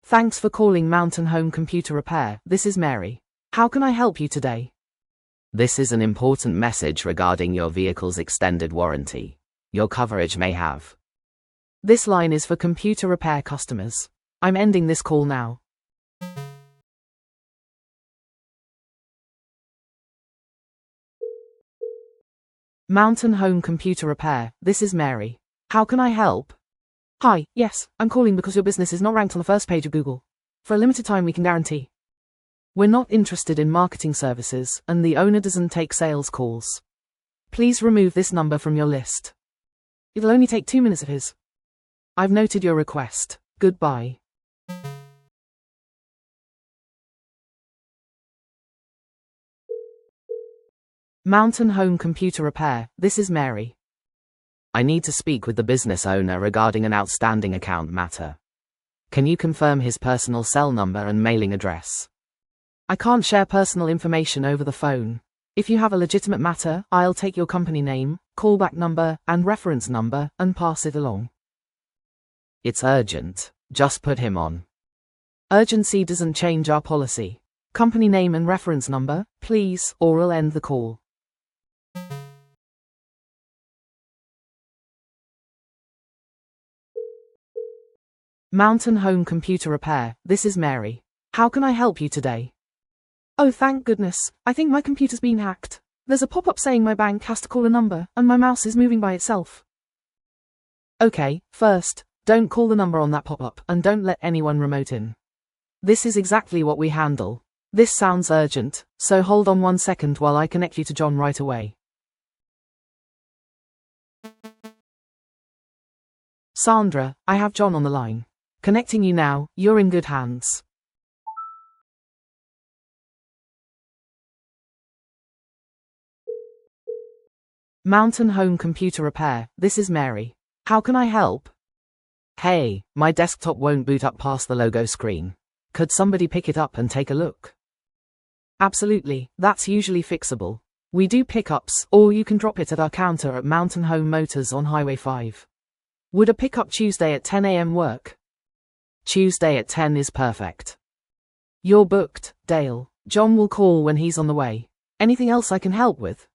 Thanks for calling Mountain Home Computer Repair. This is Mary. How can I help you today? This is an important message regarding your vehicle's extended warranty. Your coverage may have. This line is for computer repair customers. I'm ending this call now. Mountain Home Computer Repair. This is Mary. How can I help? Hi, yes, I'm calling because your business is not ranked on the first page of Google. For a limited time we can guarantee. We're not interested in marketing services, and the owner doesn't take sales calls. Please remove this number from your list. It'll only take 2 minutes of his. I've noted your request. Goodbye. Mountain Home Computer Repair. This is Mary. I need to speak with the business owner regarding an outstanding account matter. Can you confirm his personal cell number and mailing address? I can't share personal information over the phone. If you have a legitimate matter, I'll take your company name, callback number, and reference number, and pass it along. It's urgent. Just put him on. Urgency doesn't change our policy. Company name and reference number, please, or I'll end the call. Mountain Home Computer Repair. This is Mary. How can I help you today? Oh, thank goodness. I think my computer's been hacked. There's a pop-up saying my bank has to call a number, and my mouse is moving by itself. Okay, first, don't call the number on that pop-up, and don't let anyone remote in. This is exactly what we handle. This sounds urgent, so hold on 1 second while I connect you to John right away. Sandra, I have John on the line. Connecting you now. You're in good hands. Mountain Home Computer Repair. This is Mary. How can I help? Hey, my desktop won't boot up past the logo screen. Could somebody pick it up and take a look? Absolutely, that's usually fixable. We do pickups, or you can drop it at our counter at Mountain Home Motors on Highway 5. Would a pickup Tuesday at 10 a.m. work? Tuesday at 10 is perfect. You're booked, Dale. John will call when he's on the way. Anything else I can help with?